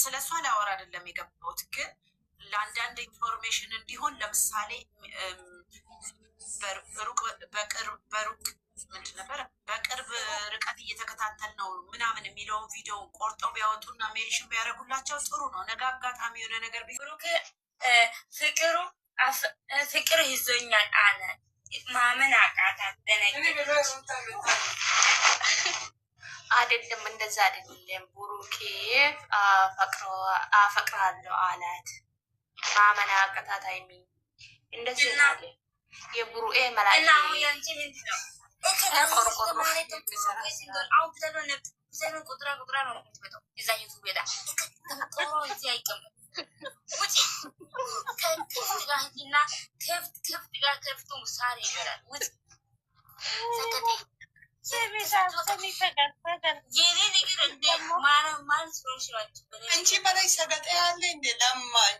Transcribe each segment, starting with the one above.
ስለሷ ላወራ አይደለም የገባሁት፣ ግን ለአንዳንድ ኢንፎርሜሽን እንዲሆን ለምሳሌ በሩቅ ምንድን ነበረ በቅርብ ርቀት እየተከታተል ነው ምናምን የሚለውን ቪዲዮውን ቆርጠው ቢያወጡና ሜንሽን ቢያደርጉላቸው ጥሩ ነው። ነገ አጋጣሚ የሆነ ነገር ብሩክ ፍቅር ይዞኛል አለ። ማመን አቃታት። አይደለም እንደዛ አይደለም። ብሩኬ አፈቅራለሁ አላት። ማመን አቃታት። አይሚ እንደዚህ ነው የብሩኤ መላእክት አንቺ በላይ ሰገጤ ያለ እንደ ለማኝ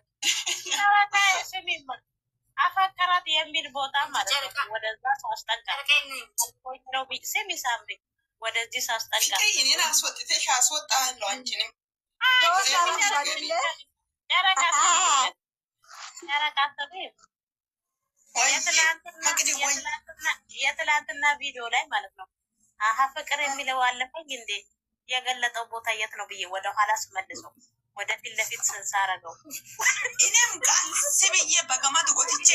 አፈቀራት የሚል ቦታ ማለት ነው። ወደዛ ሳስጠጋ ስም ይሳምሪ ወደዚህ ሳስጠጋ እኔን አስወጥተሽ አስወጣለሁ። አንቺንም የትላንትና ቪዲዮ ላይ ማለት ነው። አሀ ፍቅር የሚለው አለፈኝ እንዴ የገለጠው ቦታ የት ነው ብዬ ወደኋላ ስመልሰው ወደፊት ለፊት ስንሳረገው እኔም ቃስ ብዬ በገመድ ጎትቼ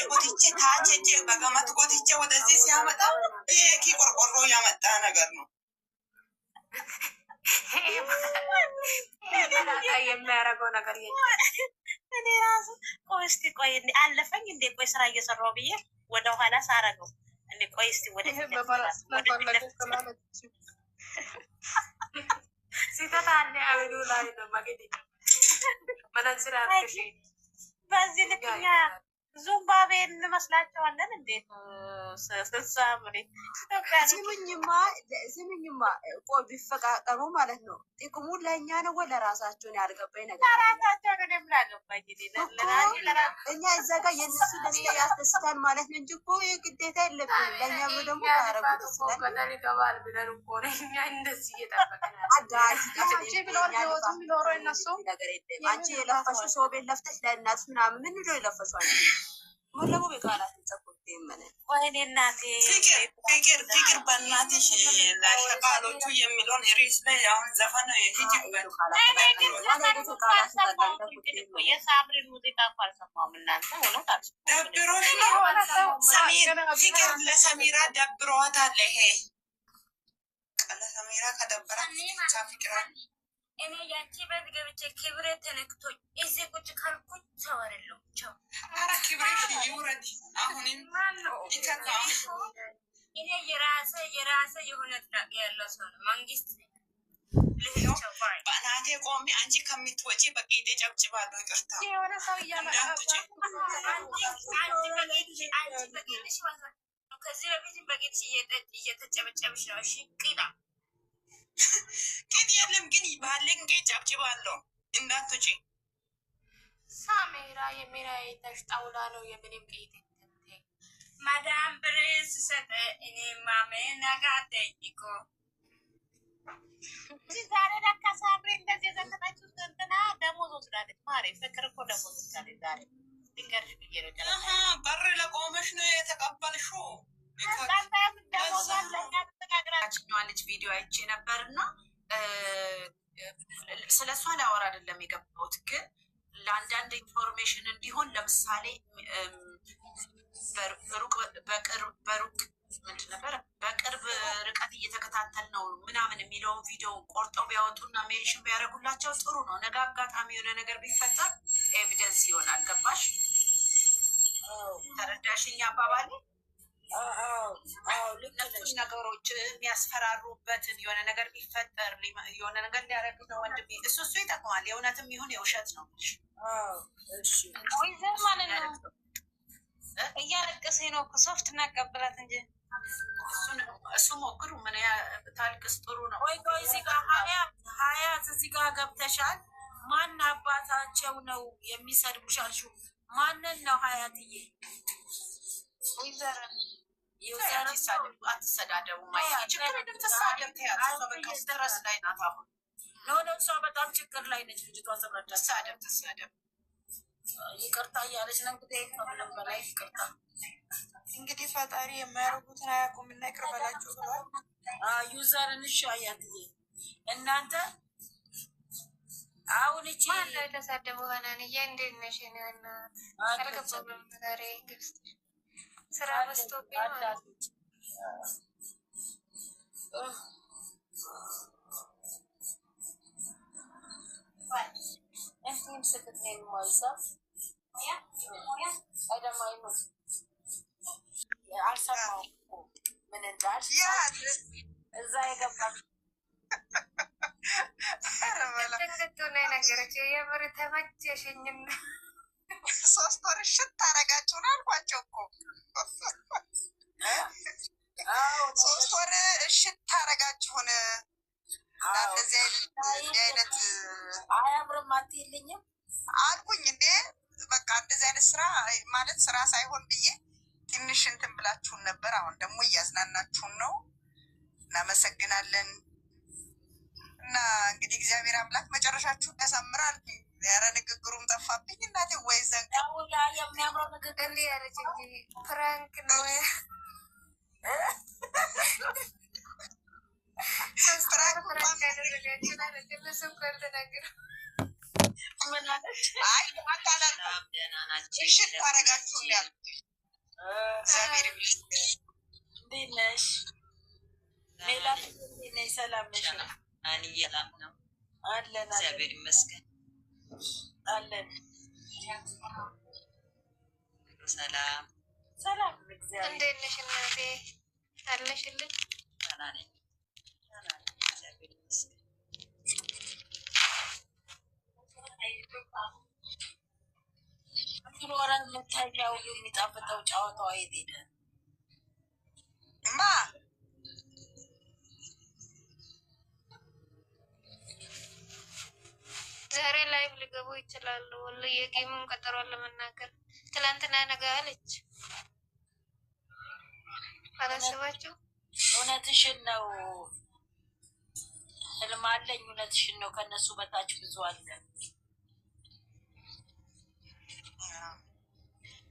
ታቸቼ በገመድ ጎትቼ ወደዚህ ሲያመጣ ይሄ ቆርቆሮ ያመጣ ነገር ነው የሚያደርገው ነገር እኔ ራሱ ቆይ እስኪ ቆይ አለፈኝ እንዴ ቆይ ስራ እየሰራው ብዬ ወደኋላ ሳረገው እንዴ ቆይ እስኪ ወደፊት ሲተታለ አብዱ ላይ ነው ማገዲ በዚህ ልክኛ ዙምባቤ እንመስላቸዋለን። እንዴት ስምኝማ ቆይ ቢፈቃቀሩ ማለት ነው ጥቅሙ ለእኛ ነው ወይ ለራሳቸውን ያልገባኝ ነገር ለራሳቸውን የምላገባኝ እኛ እዛ ጋር የነሱ ደስታ ያስደስታል ማለት ነው እንጂ እኮ ግዴታ የለብንም። ለእኛ ደግሞ ያረጉት አንቺ የለፈሽው ሰው ቤት ለፍተሽ ለእናት ምናምን ምን ሎ የለፈሷል ሙለሙ ቤቃላት ተቆጥ ይመነ ወይኔ እናቴ ፍቅር በእናትሽ ለሸቃሎቹ የሚለውን ሪስ ላይ አሁን ዘፈን ሂጅበት የሳምሪን ሙዚቃ እኮ አልሰማሁም። እናንተ ደብሮሽ ነው ፍቅር ለሰሚራ ደብሯታል። ይሄ ለሰሚራ ከደበራት ብቻ ፍቅር እኔ ያቺ ቤት ገብቼ ክብሬ ተነክቶኝ እዚህ ቁጭ ካልኩኝ ሰው አይደለሁም። ቻው። ኧረ ክብሬሽ ይውረድ። አሁንም ይከካ እኔ የራሴ የሆነ ጥያቄ ያለው ሰው ነው። መንግስት በእናቴ ቆሜ አንቺ ከምትወጪ በቂጤ ጨብጭባለሁ። ይቅርታ ከዚህ በፊት በቂጥሽ እየተጨበጨብሽ ነው። እሺ ቂጣ ቂጥ የለም ግን ባለን ጌ ጨብጭባለሁ። እንዳትወጪ ሳሜራ የሚራይተሽ ጣውላ ነው የምንም ቂጥ ማዳም ብሬስ ሰጠ እኔ ማሜን አጋጠኝ እኮ ዛሬ ለካ ሳምሪ እንደዚህ የዘነጠችው እንትና ደሞዝ ወስዳለች። ማሬ ፍቅር እኮ ደሞዝ ወስዳለች ዛሬ ድንገርሽ ብዬ ነው በር ለቆመሽ ነው የተቀበልሽው። ልጅ ቪዲዮ አይቼ ነበር እና ስለሷ ላወራ አይደለም የገባሁት፣ ግን ለአንዳንድ ኢንፎርሜሽን እንዲሆን ለምሳሌ በሩቅ ምንድን ነበረ በቅርብ ርቀት እየተከታተል ነው ምናምን የሚለውን ቪዲዮውን ቆርጠው ቢያወጡና ሜንሽን ቢያደርጉላቸው ጥሩ ነው። ነገ አጋጣሚ የሆነ ነገር ቢፈጠር ኤቪደንስ ይሆናል። ገባሽ? ተረዳሽኝ አባባሌ? ልክቶች ነገሮች የሚያስፈራሩበትን የሆነ ነገር ቢፈጠር የሆነ ነገር ሊያደርግ ነው ወንድሜ፣ እሱ ይጠቅማል። የእውነትም ይሁን የውሸት ነው ወይዘር ማለት ነው። እያለቀሰኝ ነው። ሶፍት እናቀብላት እንጂ እሱ ሞክሩ። ምን ታልቅስ? ጥሩ ነው። ወይ እዚህ ጋር ሀያት እዚህ ጋር ገብተሻል። ማን አባታቸው ነው የሚሰድቡሽ አልሽው? ማንን ነው ሀያትዬ? ወይዘር አትሰዳደቡ። ማይ ችግር ተሳደብ ተያዝ ድረስ ላይ ናት። አሁን ለሆነ እሷ በጣም ችግር ላይ ነች ልጅቷ። ሰብረዳ ትሳደብ ይቅርታ እያለች ነው እንግዲህ ከምንም በላይ ይቅርታ። እንግዲህ ፈጣሪ የማያደርጉትን አያውቁም እና ይቅር በላችሁ ብሏል። ዩዘርን እሺ አያት እናንተ አሁን እቺ ማነው የተሳደበው? ሀናንዬ እንዴት ነሽ? እኔና አልገባም ዛሬ ግብጽ ስራ በዝቶብኝ ማለት እንትን ስክትኔን ማይሳፍ አይደማይ ነው አልሰማው ምን እንዳልሽ እዛ የገባች ተንገቶ ነው የነገረችው። የምር ተመቸሽኝና 3 ወር እሽት ታረጋችሁን አልኳቸው እኮ 3 ወር እሽት ታረጋችሁን እንደዚህ አይነት አያምርም አትይልኝም አልኩኝ እንዴ። በቃ እንደዚህ አይነት ስራ ማለት ስራ ሳይሆን ብዬ ትንሽ እንትን ብላችሁን ነበር። አሁን ደግሞ እያዝናናችሁን ነው። እናመሰግናለን። እና እንግዲህ እግዚአብሔር አምላክ መጨረሻችሁን ያሳምራል። ኧረ ንግግሩም ጠፋብኝ እናቴ። ወይ ዘንጋ የሚያምረው ንግግር እንዲህ ያለች እንጂ ፍራንክ ነው እሽት ታረጋችሁ ያል እግዚአብሔር ይመስገን። እንዴት ነሽ? ሜላት እንዴት ነሽ? ሰላም ነሽ? አንዬ ሰላም ነው አለን እግዚአብሔር ይመስገን አለን። ሰላም ሰላም እግዚአብሔር። እንዴት ነሽ እናቴ? አለሽልኝ? ደህና ነኝ እግዚአብሔር ይመስገን። ኖረ የምታያው የሚጣፍጠው ጨዋታዋ የት ሄደ? ማ ዛሬ ላይቭ ሊገቡ ይችላሉ። የጌሙን ቀጠሯን ለመናገር ትላንትና ነገ አለች። አላሰባችሁ? እውነትሽን ነው። ህልም አለኝ። እውነትሽን ነው። ከነሱ በታች ብዙ አለ።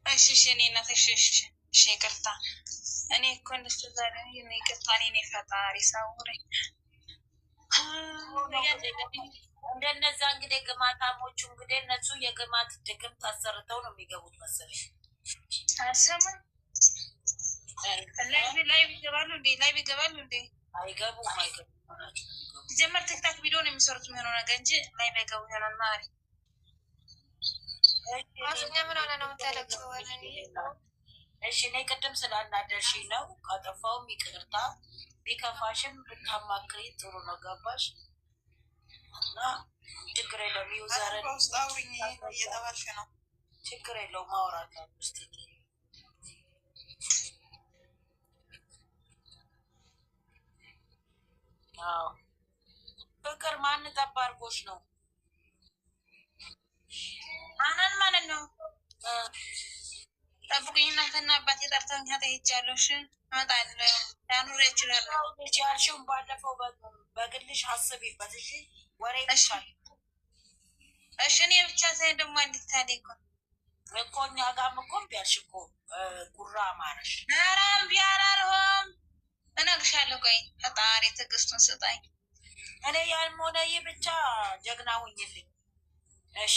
እሺ እኔ እናትሽ እሺ ይቅርታ። እኔ እኮ እንደሱ ዛሬ ይቅርታ። እኔ ፈጣሪ ሳውረኝ እንደነዛ እንግዲህ ግማታሞቹ እንግዲህ እነሱ የግማት ድግም ታሰርተው ነው የሚገቡት መሰለኝ። አሰማኝ ላይቭ ይገባሉ እንዴ? ላይቭ ይገባሉ እንዴ? አይገቡም ጀመር ቲክታክ ቪዲዮ ነው የሚሰሩት የሚሆነው ነገር እንጂ ላይቭ አይገቡ ይሆናል። ማሪ ማስኛ ምን ሆነ ነው የምታለቅሰው? እሺ እኔ ቅድም ስላናደርሽኝ ነው። ካጠፋውም ይቅርታ። ቢከፋሽም ብታማክሪ ጥሩ ነው። ገባሽ? እና ችግር የለውም። ዩዘርን በውስጥ አውሪኝ እየተባልሽ ነው። ችግር የለውም። ማውራት ነው ውስጥ ፍቅር ማን ጠባ አድርጎሽ ነው? አናን ማለት ነው። ጠብቁኝ እናትና አባቴ ጠርተውኝ ሄጃለሁ። እሺ እመጣለሁ። ላኑር እችላለሁ። ያልሽውን ባለፈው በግልሽ አስቢበት። እሺ ወሬ ይሻል። እሺ እኔ ብቻ ሳይሆን ደግሞ እንድታደግ እኮ እኛ ጋርም እኮ እምቢ አልሽ እኮ ጉራ አማረሽ። ኧረ እምቢ አላልኩም። እነግርሻለሁ። ቆይ ፈጣሪ ትዕግስቱን ስጠኝ። እኔ ያልሆነ ይህ ብቻ ጀግና ሁኝልኝ። እሺ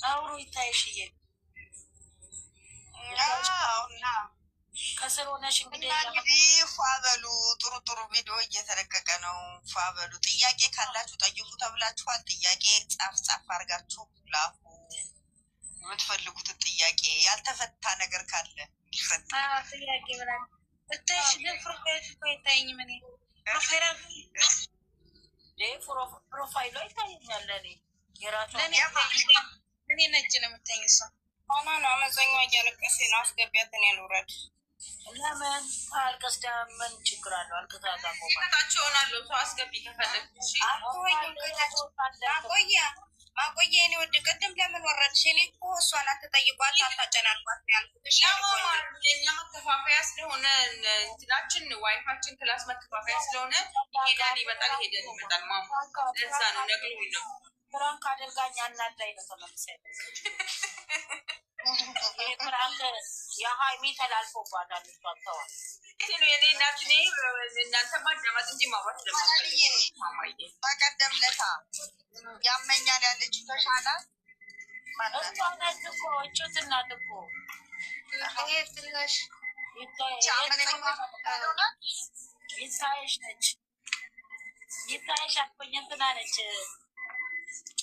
አውሩ ይታይሽዬ። ከስር ሆነሽ እንግዲህ ፏበሉ። ጥሩ ጥሩ ቪዲዮ እየተለቀቀ ነው። ፏበሉ። ጥያቄ ካላችሁ ጠይቁ ተብላችኋል። ጥያቄ ጻፍ ጻፍ አድርጋችሁ ላኩ። የምትፈልጉትን ጥያቄ ያልተፈታ ነገር ካለ ይፈታ። ጥያቄ ብላ እታይሽ ግን ፕሮፋይል እኮ አይታየኝም። እኔ ፕሮፋይሉ አይታየኛል። እኔ የራሱ እኔ ነጭ ነው የምታኝ። እሷ ሆኖ ነው አመፀኛ እያለቀሴ ነው። አስገቢያት። እኔን ውረድ። ለምን አልቀስ? ምን ችግር አለው? አልቀሳታ ታቸው ሆናለሁ። ሰው አስገቢ ከፈለግ አቆያ ማቆየ እኔ ወድ ቅድም ለምን ወረድሽ? እኔ እኮ እሷን አትጠይቋት አታጨናንቋት ያልኩት የኛ መከፋፈያ ስለሆነ እንትናችን ዋይፋችን ክላስ መከፋፈያ ስለሆነ ሄደን ይመጣል ማሙ ለዛ ነው ነግሩኝ ነው ፍራንክ አድርጋኛ እናዳይ ነው ተመልሰኝ ፍራንክ የሃይሚ ተላልፎባታል ተዋል የኔ እናት እናንተ ማዳመጥ እንጂ ማውራት በቀደም ለታ ያመኛል ያለች ተሻላት እሷነት እኮ እጩትናት እኮ ይሄ ትንሽ ይታይሽ ነች ይታይሽ አትቆኝ እንትና ነች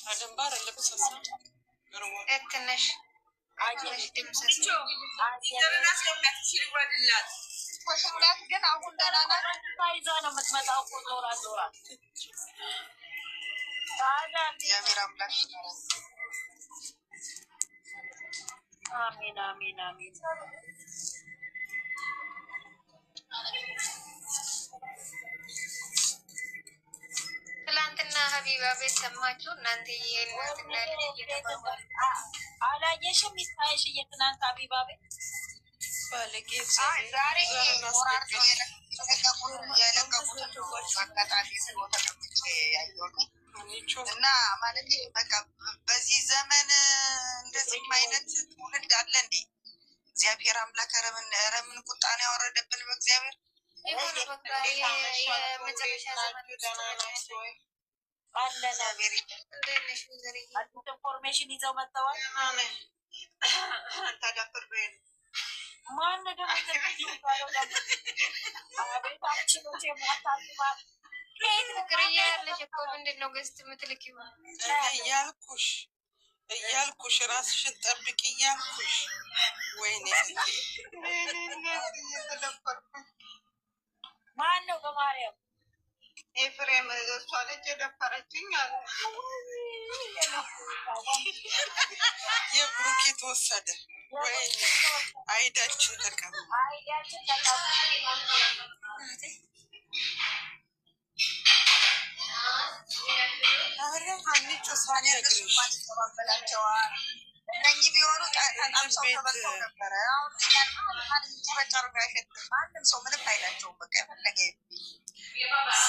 አደንባር ለብሰሳ ትንሽ አየሽ ድምፅ ሲወድላት ኮሽላት ግን አሁን ደህና ናት። ይዛ ነው የምትመጣው እኮ ዞራ የአሜር አምላክ አሜን አሜን አሜን ትላንትና ሀቢባ ቤት ሰማችሁ እናንተ? የእናትና ልጅ እየተባባሉ አላየሽም? ይታይሽ የትናንት ሀቢባ ቤት ዛሬ የለቀቁት አጋጣሚ ስሎ ተቀምጬ ያየሁት እና ማለት በቃ በዚህ ዘመን እንደዚህ አይነት ትውልድ አለ እንዴ? እግዚአብሔር አምላክ ረምን ቁጣ ነው ያወረደብን በእግዚአብሔር የመጨረሻ ኢንፎርሜሽን ይዘው መጥተዋል። ታዳፍር ማን ደግሞ ፍቅር እያለች እኮ ምንድን ነው ገዝት የምትልክ እያልኩሽ ራስሽን ጠብቂ እያልኩሽ። ወይኔ ማን ነው በማርያም ኤፍሬም እሷ ልጅ የደፈረችኝ አለ። የብሩክ የተወሰደ ወይኔ አይዳችን ተቀም አንቺ ሳነግርሽ እነኚህ ቢሆኑ ተጣምሰው ተበልተው ነበረ። አሁን ጨረጨሩ ማንም ሰው ምንም አይላቸውም። በቃ የፈለገ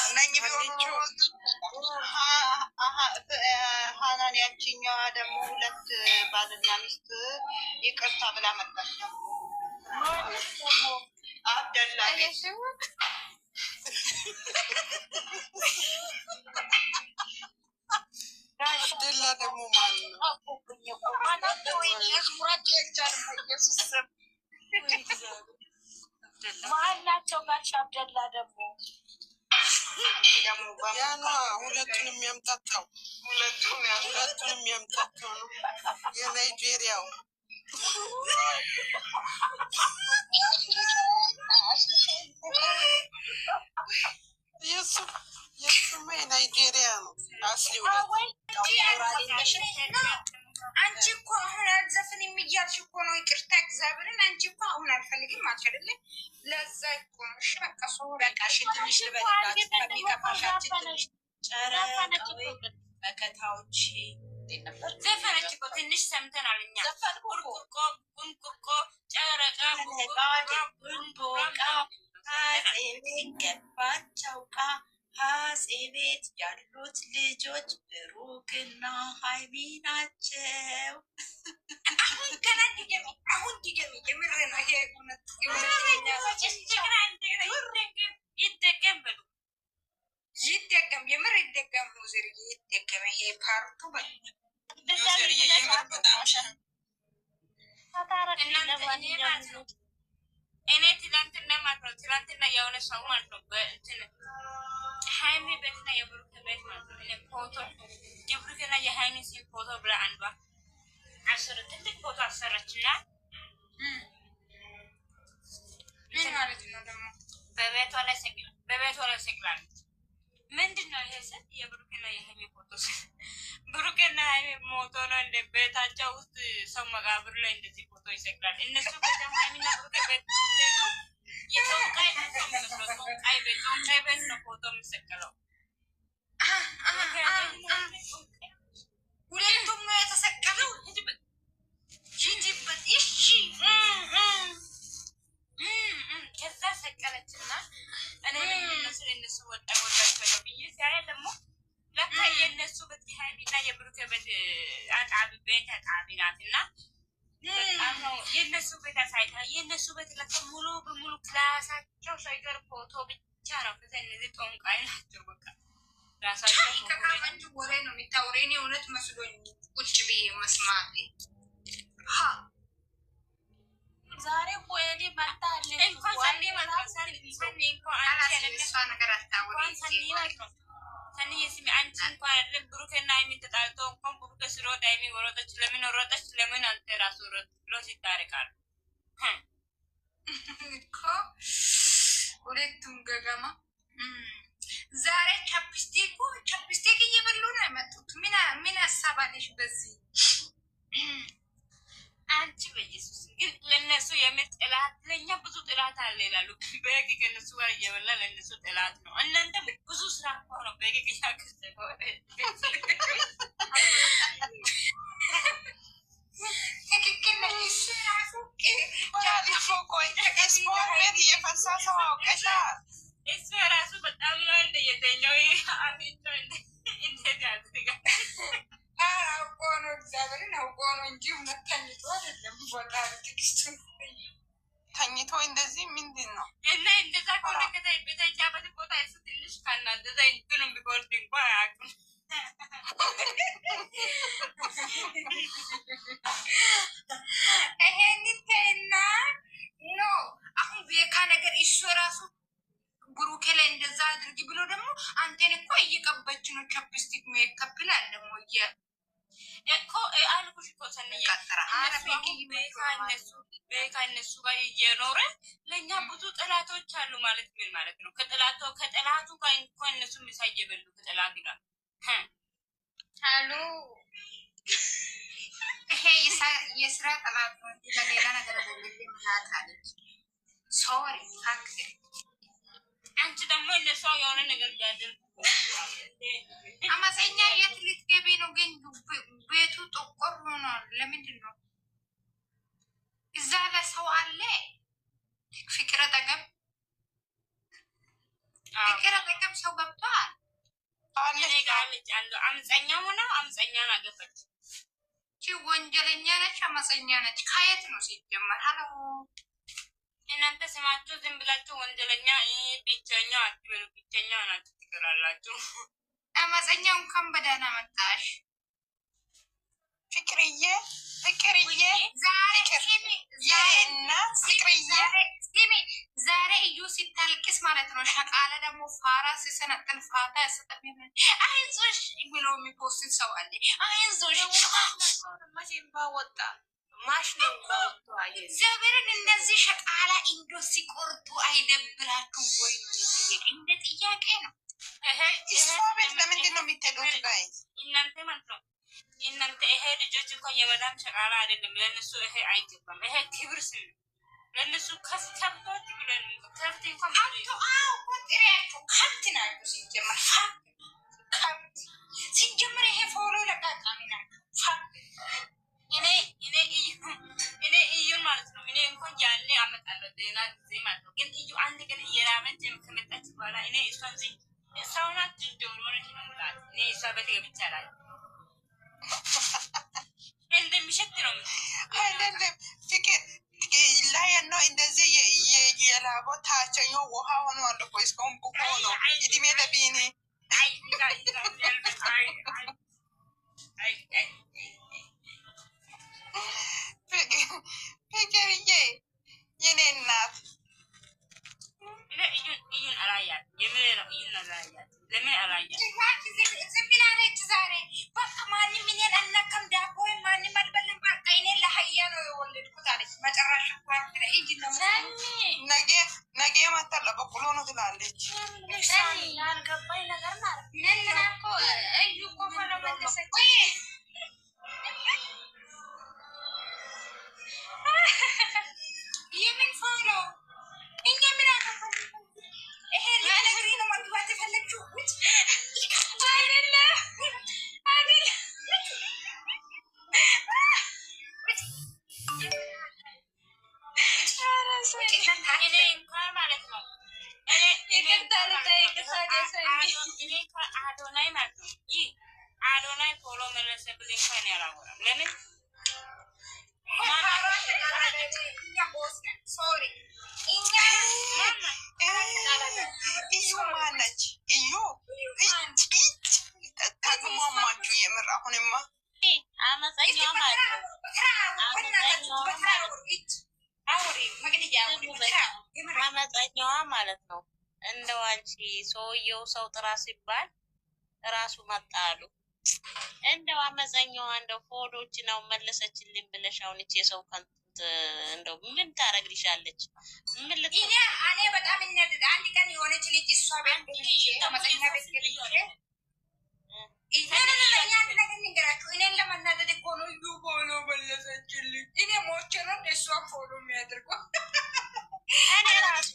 እነኚህ ቢሆኑ ሀናን ያችኛዋ ደግሞ ሁለት ባልና ሚስት ይቅርታ ብላ መጣች። አብደላ ቤት አብደላ ደግሞ ማን ነው? ማናቸው? ጋሽ አብደላ ደግሞ ያና ሁለቱንም የሚያምጣጣው ሁለቱንም የሚያምጣጣው ነው የናይጄሪያው የሱማ የናይጄሪያ ነው። አስሊ አንቺ እኮ አሁን አልዘፍን የሚያልሽ እኮ ነው። ይቅርታ እግዚአብሔርን አንቺ እኮ አሁን አልፈልግም አልችልም። ለዛ እኮ ነው። እሺ በቃ በቃ ትንሽ ልበልላችሁ ከሚከፋሻችን ትንሽ መከታዎች ዘፈነች እኮ ትንሽ ሰምተናል እኛ ቁርቁርቆ ቁንቁርቆ ጨረቃ ቡንቦቃ አጼ ቤት ገባቸው ቃ አጼ ቤት ያሉት ልጆች ብሩክና ሀይሚ ናቸው። አሁን ገና ድገሚ፣ አሁን ድገሚ። የምር ነው ይሄ ይደገም ብሉ ይደገም፣ የምር ይደገም። ሙዚር ይደገም። ይሄ ፓርቱ እኔ ትላንትና ማለት ነው ትላንትና የሆነ ሰው ማለት ነው በእንትን ሀይሚ ቤትና የብሩክ ቤት ማለት ነው ፎቶ የብሩክና የሀይሚ ሲል ፎቶ ብላ አንዷ ትልቅ ፎቶ አሰረችና ምን ማለት ነው ደግሞ በቤቷ ላይ ሰቅላለች። ምንድን ነው ይሄ ስል የብሩክና የሀይሚ ፎቶ ብሩክና ሀይሚ ሞቶ ነው እንደ ቤታቸው ውስጥ ሰው መቃብር ላይ እንደዚህ ፎቶ ይሰቅላል። እነሱ ቤተም ሀይሚና ብሩክ ቤት የጠንቋይ ቤት ነው ፎቶ የሚሰቅለው። ሁለቱም ነው የተሰቀለው። ሂጂበት እሺ። ከዛ ሰቀለችና እኔ ምንድነው ስለ እነሱ ወዳቸው ብዬ ሲያየ ደግሞ ለካ የእነሱ ቤት ሃይሚና የብሩክ ቤት አጣቢ ቤት አጣቢ ናትና በጣም ነው የእነሱ ቤት አሳይታ የእነሱ ቤት ለካ ሙሉ በሙሉ ክላሳቸው ሳይቀር ፎቶ ብቻ ነው። ከዛ እነዚህ ጦንቃይ ናቸው። በቃ ራሳቸው ከካፈንጅ ወሬ ነው የሚታወሬ። እኔ እውነት መስሎኝ ቁጭ ብዬ መስማቴ ዛሬ እኮ እኔ መጣ አለ እንኳን ሰኔ ማለት ሰኔ እንኳን አንቺ ነገር አታውሪ ሰኔ የስሚ አንቺ እንኳን አይደለም ብሩክና ሃይሚ ተጣልተው እንኳን ብሩክ ስሮጥ ሃይሚ ወረደች። ለምን ወረደች? ለምን አንተ ራሱ ወረድ ብሎ ሲታረቃሉ እኮ ሁለቱም ገገማ። ዛሬ ቻፕስቲክ እየበሉ ነው የመጡት። ምን ሀሳብ አለሽ በዚህ? አንቺ በኢየሱስ ግን ለነሱ የምጥላት ለኛ ብዙ ጥላት አለ ይላሉ። በግ ከነሱ ጋር እየበላ ለነሱ ጥላት ነው። እናንተ ብዙ ስራ እኮ ነው በግ ያከሰበው። ትክክል ነው። እሱ ራሱ በጣም ነው እንደየተኛው አውቆ ነው እግዚአብሔርን አውቆ ነው እንጂ እውነት ተኝቶ አይደለም። በጣም ትግስት ተኝቶ እንደዚህ ምንድን ነው እና እንደዛ ከሆነ ከተኛበት ቦታ እሱ ትንሽ ካናደዛ እንትኑም ቢጎርድ እንኳ አያውቅም። ይሄንን ተይና ኖ አሁን ቤካ ነገር እሱ ራሱ ብሩኬ ላይ እንደዛ አድርጊ ብሎ ደግሞ አንተን እኮ እየቀበች ነው። ቻፕስቲክ ሜካፕ ላይ ደግሞ እኮ አልኩሽ እኮ ሰንዬ ቤካ እነሱ ጋር እየኖረ ለእኛ ብዙ ጠላቶች አሉ ማለት ምን ማለት ነው? ከጠላቱ ጋር እንኳን እነሱ ምሳ እየበሉ ከጠላት ጋር አሉ። ይሄ የስራ ጠላት ነው እንጂ ለሌላ ነገር አይደለም። ማለት ሶሪ ፋክት አንቺ ደግሞ እነሱ የሆነ ነገር ያደርጉ አማሰኛ የት ልትገቢ ነው? ግን ቤቱ ጥቁር ሆኗል። ለምንድን ነው? እዛ ለሰው አለ ፍቅር አጠገብ ሰው ገብቷል። አምፀኛ ሆና አምፀኛን አገፈች። ወንጀለኛ ነች፣ አመፀኛ ነች። ከየት ነው ሲጀመር? ሀሎ እናንተ ስማችሁ ዝም ብላችሁ ወንጀለኛ ብቸኛ አትበሉ። ብቸኛ ናችሁ ትቀራላችሁ። አመፀኛው እንኳን በደህና መጣሽ ፍቅርዬ። ዛሬ እዩ ሲታልቅስ ማለት ነው። ሸቃለ ደግሞ ፋራ ሲሰነጥል ፋታ ያሰጠሚ አይዞሽ ብሎ የሚፖስት ሰው አለ። አይዞሽ ባወጣ ማሽነው ባወጣ እግዚአብሔርን እነዚህ ሸቃላ እንዶ ሲቆርጡ አይደብራችሁ ወይ? እንደ ጥያቄ ነው። ቤት ለምንድን ነው የሚተዱት? ጋይ እናንተ ማለት ነው እናንተ ይሄ ልጆች እንኳን የመዳም ሸቃላ አይደለም። ለእነሱ ይሄ አይገባም። ይሄ ክብር ስም ለእነሱ ከፍቶች ብለን ከፍት እንኳን ቁጥሪያቸው ከብት ናቸው። ሲጀመር ይሄ ፎሎ ለቃቃሚ ናቸው። እኔ እዩን ማለት ነው። እኔ እንኳን ያኔ አመጣለሁ ዜና ጊዜ ማለት ነው። ግን እዩ አንድ ቀን እየራመች ከመጣች በኋላ እኔ እሷን ሰውናት እንደሆነች ነው ላት እኔ እሷ በተገብቻ ላይ እንደሚሸት ነው አይደለም። ፍቅር ላይ ነው እንደዚህ የላቦ ታቸኛው ውሃ ሆኖ አለ እኮ እስካሁን ቡኮ ነው እድሜ ለቢኒ ፍቅርዬ የኔ እናት እዩን አላያት የምን ነው? እዩን አላያት ለምን አላያት? ዝምብላለች ዛሬ። በቃ ማንም እኔን አልነካም፣ ዳቦ ማንም አልበላም። በቃ እኔ ለሀያ ነው የወለድኩት አለች። መጨረሻ ፓርት ላይ እንጂ ነው ነገ ማታለ በቁሎ ነው ትላለች። ያልገባኝ ነገር ማለት ነው እኮ እዩ እኮ እኔ ከአዶናይ ማለት ነው ይህ አዶናይ ቶሎ መለሰ ብለህ እንኳን ያላወራም። ለምን እዩ ማነች? እዩ ተግማማችሁ የምር አሁንማ አመፀኛዋ ማለት ነው። አመፀኛዋ ማለት ነው። እንደው አንቺ ሰውየው ሰው ጥራ ሲባል ራሱ መጣሉ። እንደው አመፀኛዋ እንደው ፎዶች ነው መለሰችልኝ ብለሽ አሁን እቺ የሰው ከንት እንደው ምን ታረግልሻለች? ምን እኔ በጣም እንነድ አንድ ቀን የሆነች ልጅ እሷ ቤት አመፀኛ ቤት እኔን ለመናደድ እኮ ነው እዩ ፎሎ መለሰችልኝ። እኔ ሞቼ ነው እሷን ፎሎ የሚያደርገው። እኔ ራሱ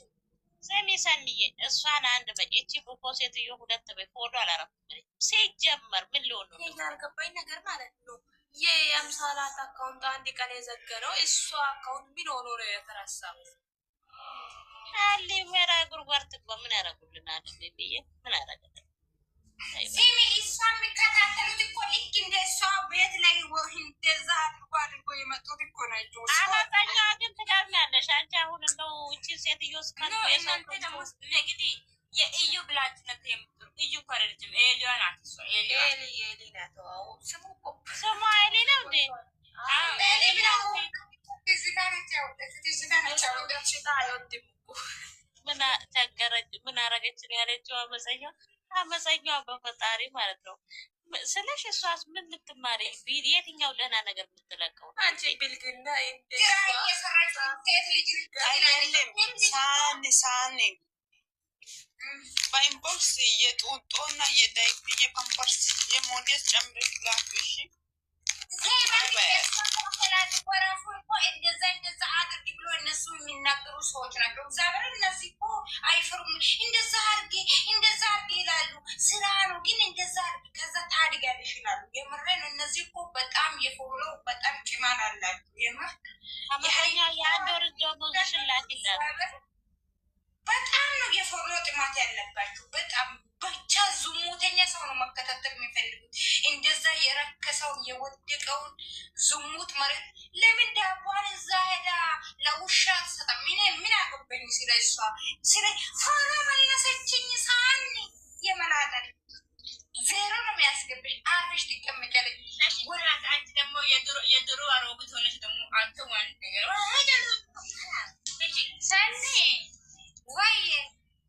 ስሚ ሰንዬ እሷን አንድ በቂ እቺ ቡኮ ሴትዮ ሁለት በይ ፎሎ አላረኩም። ሲጀመር ምን ሊሆን ነው? ያልገባኝ ነገር ማለት ነው የአምሳላት አካውንት አንድ ቀን የዘገነው እሷ አካውንት ምን ሆኖ ነው የተረሳው? አሊ ወራ ጉርጓር ትግባ ምን ያረጉልናል? ብዬ ምን አረጋለ ሲሚ እሷ የሚከታተሉት እኮ ልክ እንደ እሷ ቤት ላይ እንደዛ አድርጎ የመጡት እኮ ናቸው። አማጣኛ ግን ትገርሚያለሽ አንቺ። አሁን እንደው እቺ ሴትዮ እስከን እናንተ ደግሞ እንግዲህ የእዩ ብላችነት የምትሉ እዩ እኮ አይደለችም። ኤሊያ ናት እሷ። ኤሊ ናት። ስሙ እኮ ስሙ ኤሊ ነው እንዴ? ኤሊ ብለው ትዝታ ነች ያወጣችው። ትዝታ ነች ያወጣችው። ምን ተገረጅ ምን አረገች ነው ያለችው አመፀኛዋ። አመፀኛዋ በፈጣሪ ማለት ነው ስለሽ እሷስ ምን ልትማሪ የትኛው ደህና ነገር የምትለቀው አንቺ ብልግና ሳኔ በኢንቦክስ የጡጦና የፓምፐርስ የሞዴስ ጨምረሽ ላክ። እሺ እንደዛ አድርጊ ብሎ እነሱ የሚናገሩ ሰዎች ናቸው። እግዚአብሔር እነዚህ እኮ አይፈሩም። እንደዛ አድርጊ ይላሉ። ስራ ነው ግን እንደዛ አድርጊ ከዛ ታድጊያለሽ ይላሉ። የምሬን እነዚህ እኮ በጣም የፎሎ በጣም ጭማን አላቸው። የምር አመፀኛ የአንድ ወር ደሞዝ ሽላት ይላል። በጣም ነው የፎሎ ጥማት ያለባችሁ። በጣም ብቻ ዝሙተኛ ሰው ነው መከታተል የሚፈልጉት። እንደዛ የረከሰውን የወደቀውን ዝሙት መሬት ለምን ዳቧን እዛ ሄዳ ለውሻ ትሰጣም? ምን አገባኝ ስለ እሷ ስለ ፎሎ መለሰችኝ ሳኒ የመላጠል ዜሮ ነው የሚያስገብሽ። አርፈሽ ትቀመጫለሽ። ወራት አንቺ ደግሞ የድሮ አሮጊት ሆነሽ ደግሞ አንተ ዋን ነገር ሳኒ ወይ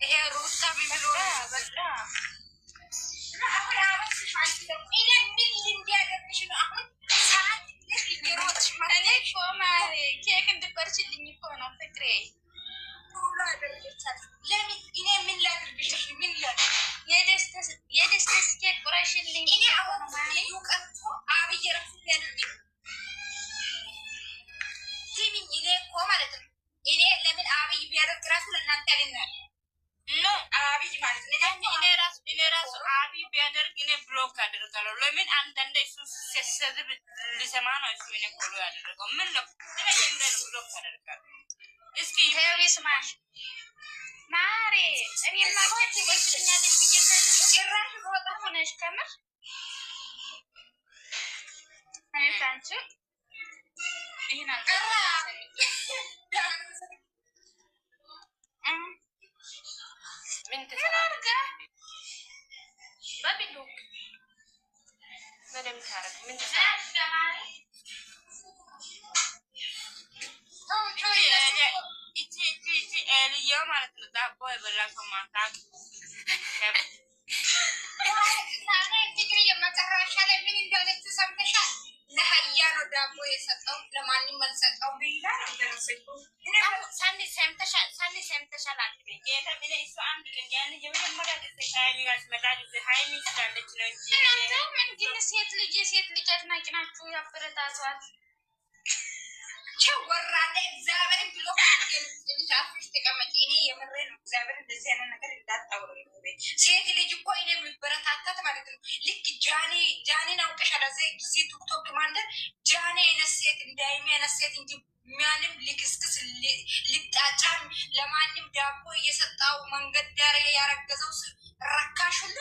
ይሄ ሩታ ቢብሎ በቃ አሁን አወስሽ አንቺ ደግሞ እኔ ምን እንዲያደርግሽ ነው አሁን ሰዓት ይሮጥሽ ማለት እኮ ማሬ ኬክ እንድቆርሽልኝ እኮ ነው ፍቅሬ። ሁሉ አደረገቻት። ለምን እኔ ምን ላድርግሽ? ምን ላድርግ? የደስታ ኬክ ቁረሽልኝ። እኔ አሁን ልዩ ቀርቶ አብይ ረፍ ያድርግ ሲሚኝ እኔ እኮ ማለት ነው እኔ ለምን አብይ ቢያደርግ ራሱ ለእናንተ ያልናል ኖ አብይ ማለት ነው። እኔ ራሱ አብይ ቢያደርግ እኔ ብሎክ አደርጋለሁ። ለምን አንዳንዴ እሱ ሲሰድብ ልሰማ ነው እሱ እኔ ብሎ ያደረገው ምን ነው እኔ እንደው ብሎክ አደርጋለሁ። እስኪ ይስማሽ ማሬ እኔ ማርኬት ወስኛለሽ ብዬሽ ጭራሽ ወጣ ሆነሽ ከምር አንቺ ይሄን አልቀራ ምን ተሰራጋ በቢሉ በደም ታረግ ምን ተሰራጋ ማሪ እቺ ኤልዮ ማለት ነው። ዳቦ የበላው ማታቅ ትግሪ የመጨረሻ ላይ ምን እንደሆነች ሰምተሻል? ለሀያ ነው ዳቦ የሰጠው ለማንም አልሰጠው ቢላ ነው ደረሰው። ሳኒ ሰምተሻል አንቺ ጌታ እሱ አንድ ቀን ያን የመጀመሪያ ጊዜ ሃይሚ ጋር ስመጣ ሃይሚ ስላለች ነው እንጂ እናንተ ምን ግን ሴት ልጅ አድናቂ ናችሁ። ያበረታቷት ወራደ እግዚአብሔር ብሎ ልጅ ተቀመጪ። እኔ የምሬ ነው። እግዚአብሔር እንደዚህ አይነት ነገር እንዳታወሩ። ሴት ልጅ እኮ እኔ የሚበረታታት ማለት ነው። ልክ ጃኒን አውቀሻል። እዚህ ቲክቶክ ማለት ጃኒ አይነት ሴት እንዳይሚ አይነት ሴት እንጂ ማንም ልክስክስ ልጣጫም ለማንም ዳቦ እየሰጣው መንገድ ዳር ያረገዘው ረካሽ ሁሉ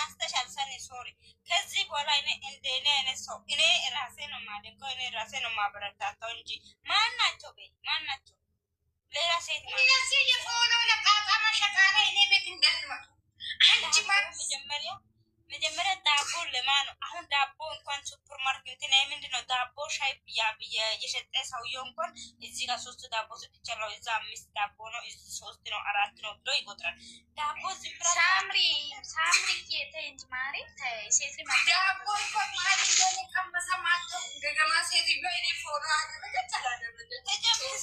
አስተሻል ሰኔ ሶሪ። ከዚህ በኋላ እኔ አይነት ሰው እኔ ራሴ ነው የማደንቀው፣ እኔ ራሴ ነው የማበረታታው እንጂ ማናቸው ማናቸው ሌላ ሴት እነዚህ የሆነው ለቃቃማ ሸቃላ እኔ ቤት እንዳትመጡ። አንቺ መጀመሪያ ዳቦ ለማ ነው። አሁን ዳቦ እንኳን ሱፐር ማርኬት ላይ ምንድን ነው ዳቦ ሻይ የሸጠ ሰውየው እንኳን እዚህ ጋር 3 ዳቦ ሰጥቻለሁ፣ እዛ 5 ዳቦ ነው፣ እዚህ 3 ነው 4 ነው ብሎ ይቆጥራል። ዳቦ ዝም ብላ ሳምሪ ተንጅ ማሪ ሴት ዳቦ እንኳን ማሪ እንደኔ ቀመሰ ማተው ገገማ ሴት ይባይ እኔ ፎራ አደረገች አላደረገች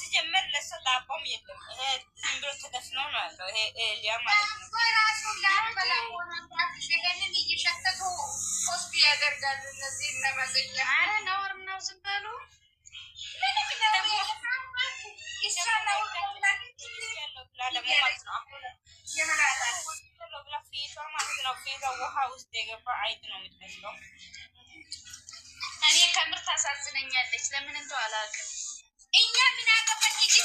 ሲጀመር ለሰው ዳቦም የለም። ይሄ ዝም ብሎ ተደፍኖ ነው ያለው። ይሄ ሊያ ማለት ነው ራሱ ላበላ ሆነ ሸገንን እየሸተቱ ፖስት ያደርጋሉ። እነዚህ እነመዘኛ አረ ነውር ነው። ዝም በሉ ምንም ደግሞ ይሻላል ደግሞ ማለት ነው ፊቷ ማለት ነው ፊቷ ውሃ ውስጥ የገባ አይጥ ነው የምትመስለው። እኔ ከምር ታሳዝነኛለች። ለምን እንደው አላውቅም። እኛ ምን አገባን ይጂ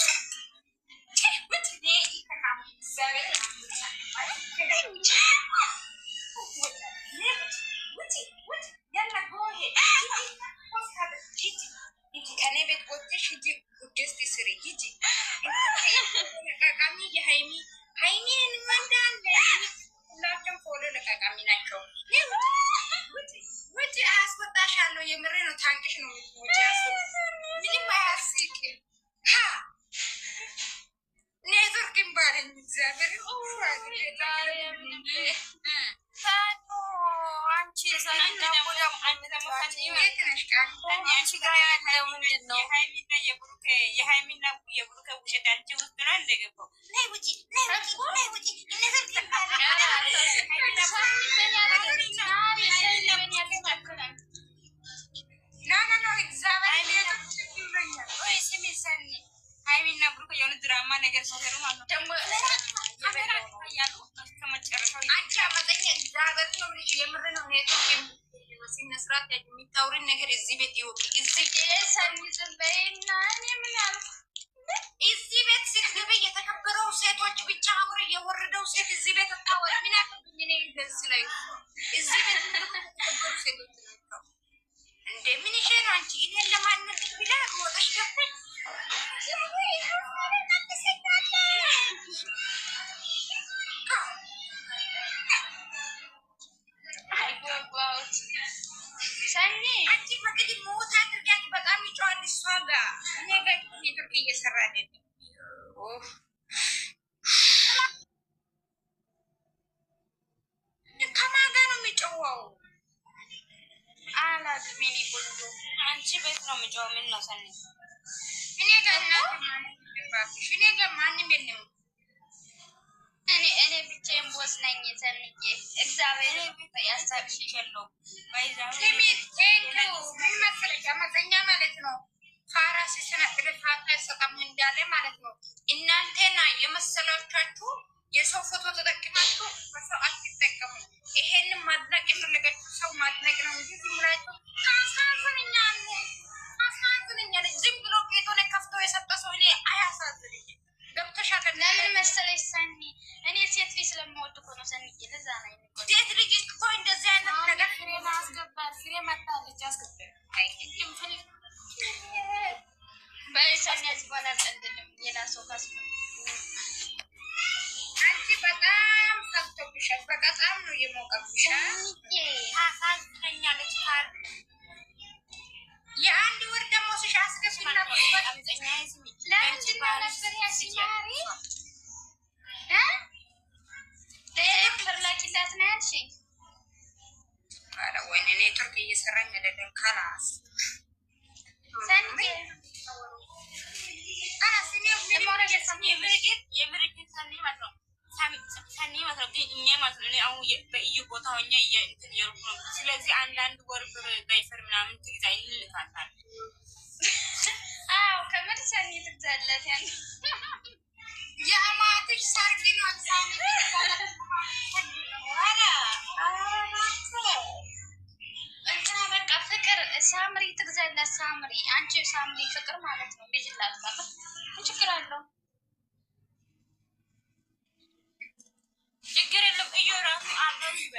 ወጥ ዴ ይከካም ዘበለ ከኔ ቤት ወጥተሽ ሂጂ ጉደስቲ ስሪ ሂጂ። ለቃቃሚ የሀይሚ ሀይሚን መንዳለ ሁላቸውም ፎሎ ለቃቃሚ ናቸው። ውጭ አያስወጣሻለሁ። የምሬ ነው። ታንቅሽ ነው ውጭ ምንም አያስቅም። ኔትወርክን ባለኝ እግዚአብሔር አንቺ የሀይሚና የብሩኬ ውሸት አንቺ ውስጥ ነው እንደገባው። ነይ ውጪ ሀይሚና ብሩኬ የሆነ ድራማ ነገር ሲሰሩ ማለት ነው። ደግሞ ያሉ ከመጨረሻው አንቺ አመፀኛ እግዚአብሔር ነው ልጅ የምር ነው። ኔትወርክ ሲነስራት የሚታውሪን ነገር እዚህ ቤት ይወቅ። እዚህ ሰሚዝበይና እኔ ምን አልኩ? እዚህ ቤት ስትገቢ የተከበረው ሴቶች ብቻ አብረ የወረደው ሴት እዚህ ቤት ታወራ። ምን አለብኝ እኔ እንደዚህ ላይ እዚህ ቤት የተከበሩ ሴቶች ናቸው እንደ ምን ይሄ ነው። አንቺ እኔን ለማንነት ብላ ወጣሽ ገብተሽ ሰኒ አንቺ መግዲ ሞታ አድርጋት በጣም ይጮሃል። እሷ ጋር እኔ ጋር ኔትወርክ እየሰራ አይደለም። ከማን ጋር ነው የሚጮኸው? አላውቅም። የእኔ ቆንጆ አንቺ ቤት ነው የሚጮኸው። ምን ነው ሰኒ? እኔ ጋር እናት ማንም እኔ ጋር ማንም የለም። እኔ ብቻዬን ቦስ ነኝ። ሰንዬ እግዚአብሔር ያሳብሽከለው ምን መሰለሽ አመፀኛ ማለት ነው። ከአራስ ስነጥልፋት አይሰጣም እንዳለ ማለት ነው። እናንተና የመሰሎቻችሁ የሰው ፎቶ ተጠቅማችሁ በሰው አትጠቀሙ። ይሄንን ማድነቅ የፈለጋችሁ ሰው ማድነቅ ነው እንጂ ዝም ብላችሁ አሳዝነኛለች። ዝም ብሎ ጌቶን ከፍቶ የሰጠ ሰው እኔ አያሳዝነኝም። ገብቶሻል? ለምን መሰለሽ ሰኒ፣ እኔ ሴት ልጅ ስለምወድ እኮ ነው ሰኒ። ለዛ ነው ሴት ልጅ እኮ እንደዚህ አይነት ነገር ፍሬ ማስገባት ፍሬ መጣለች አስገባት አይጥም ፍሬ በሰኒ ያስባላል። እንደለም ሌላ ሰው ካስፈ አንቺ በጣም ሰብቶብሻል። በጣም ነው የሞቀብሽ። አሳዝነኛለች። የአንድ ወር ደግሞ ስሽ አስገቢና አመፀኛ ይስሚ ለምንድን ነው ነበር ያሲማሪ ፍርላኪላት ነው ያልሽኝ? ኧረ ወይኔ ኔትወርክ እየሰራኝ አይደለም። ካላስ ሰኒ የምርግን ሰኒ ማለት ነው። ሰኒ ማለት ነው። ግን እኛ ማለት ነው አሁን በእዩ ቦታ ሆኜ እንትን እያልኩ ነው። ስለዚህ አንዳንድ ወር ብር ባይፈር ምናምን ትግዛ ይልካታል። አዎ ከምር ሰኒ ትግዛላት ያን የአማትሽ ሰርግ ነው። ሳሚ እንትና በቃ ፍቅር ሳምሪ ትግዛላት። ሳምሪ አንቺ ሳምሪ ፍቅር ማለት ነው። ልጅላት ችግር አለው።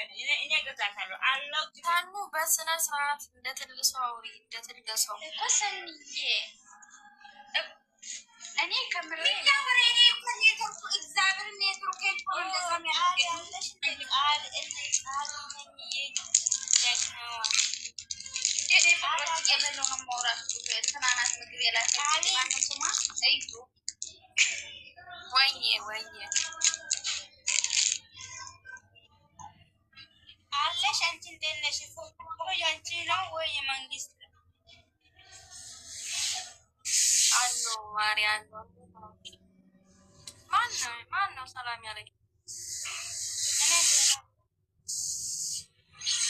እኔ እገዛታለሁ አለው። ታኑ በስነ ስርዓት እንደ ትልቅ ሰው አውሪ፣ እንደ ትልቅ ሰው እኮ ሰንዬ እኔ ከምሬ እግዚአብሔር ኔትወርክ ወይዬ አለሽ። አንቺ እንዴት ነሽ? ፎቶ ያንቺ ነው ወይ የመንግስት? አሎ ማርያም ማን ነው ሰላም ያለኝ?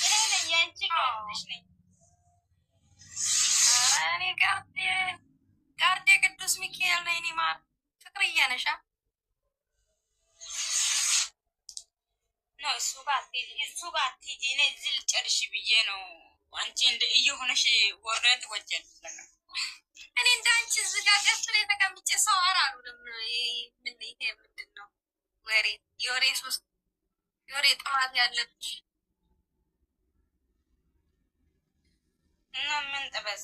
እኔ ነኝ ያንቺ ጋርድሽ ነኝ። እኔ ጋርዴ ቅዱስ ሚካኤል ነኝ። እኔ ማር ፍቅርዬ ነሻ? ነው እሱ ጋር አትሂጂ። እኔ እዚህ ልጨርሽ ብዬ ነው። አንቺ እንደ እየሆነሽ ወረድ ወጀል እኔ እንደ አንቺ እዚህ ጋር ገስት ላይ ተቀምጬ ሰው አላሉንም። ምንድን ነው የወሬ ጥማት ያለብሽ እና ምን ጥበስ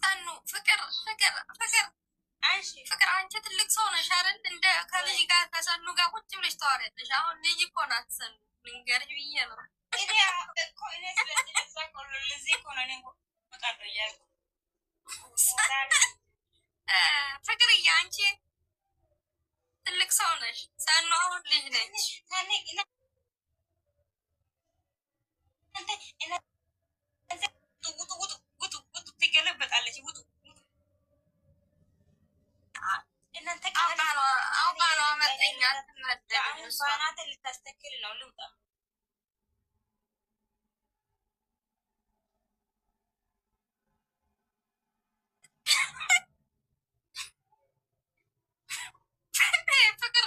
ሰኑ ፍቅር አንቺ ትልቅ ሰው ነሽ አይደል? እንደ ከልጅ ጋር ከሰኑ ጋር ቁጭ ብለሽ ታወሪያለሽ። አሁን ልጅ እኮ ናት ሰኑ። ልንገርሽ ብዬ ነው። ፍቅርዬ አንቺ ትልቅ ሰው ነሽ። ሰኑ አሁን ልጅ ነች። ትገለበጣለች። ውጡ አውቃ ነው አመጠኛ ትናደናት ልታስተክል ነው። ልውጣ ፍቅር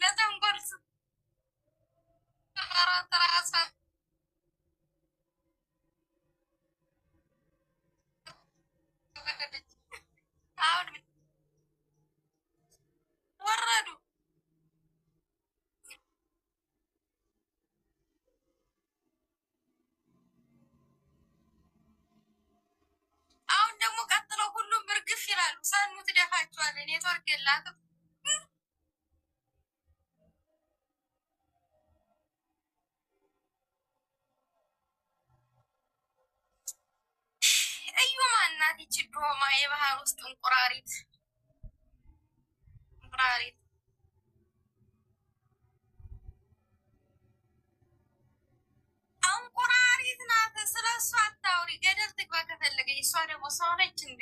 ለተንኮል ራሳ አሁን ወረዱ። አሁን ደግሞ ቀጥለው ሁሉም እርግፍ ይላሉ። ሰኑ ትደፋቸዋለህ። ኔትወርክ የላትም። እዩ ማናት ይቺ ዶማ የባህር ውስጥ እንቁራሪት ናት። ስለ እሷ አታውሪ። ገደል ትግባ ከፈለገች። እሷ ደግሞ ሰው ነች እንዴ?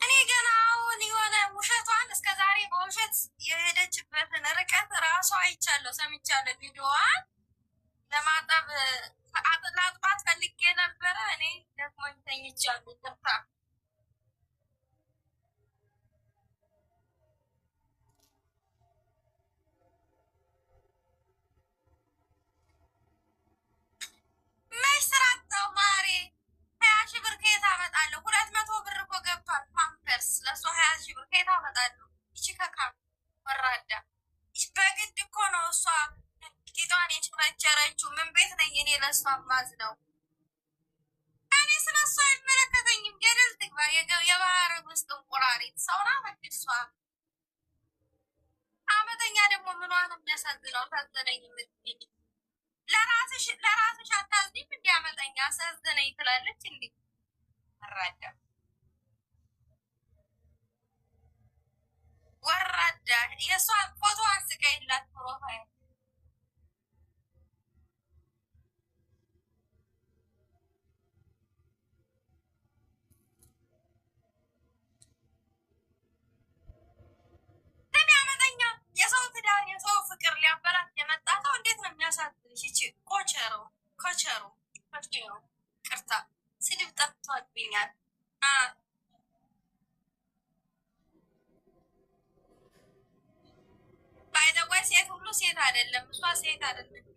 እኔ ገና አሁን የሆነ ውሸቷን እስከ ዛሬ በውሸት የሄደችበትን ርቀት ራሷ አይቻለሁ፣ ሰምቻለሁ። ቪዲዮዋን ለማጠብ ላጥባት ፈልጌ ነበረ። እኔ ደክሞኝ ተኝቻለሁ። ይቅርታ። መች ስራ አጣሁ ማሬ። 20 ሺህ ብር ከየት አመጣለሁ? 200 ብር እኮ ገብቷል ፓምፐርስ። ለእሷ 20 ሺህ ብር ከየት አመጣለሁ? ይቺ ከካም ወራዳ በግድ እኮ ነው እሷ ቂጧን የቸረችው። ምን ቤት ነኝ እኔ ለእሷ ማዝ ነው? እኔ ስለ እሷ አይመለከተኝም። ገደል ትግባ። የባህር ውስጥ እንቁራሪት ሰውና መድ እሷ አመተኛ ደግሞ ምኗን የሚያሳዝነው? ታዘነኝ የምትሄድ ለራስሽ አታዝኒም? እንዲ አመተኛ አሳዘነኝ ትላለች። እንዲ ወራዳ የእሷ ፎቶ አንስቀይላት ፕሮፋይል የሰው ትዳር የሰው ፍቅር ሊያበላት የመጣ ሰው እንዴት ነው የሚያሳዝንሽ? ይቺ ኮቸሮ ቅርታ ስድብ ጠፍቷብኛል። ባይዘወይ ሴት ሁሉ ሴት አይደለም። እሷ ሴት አይደለም።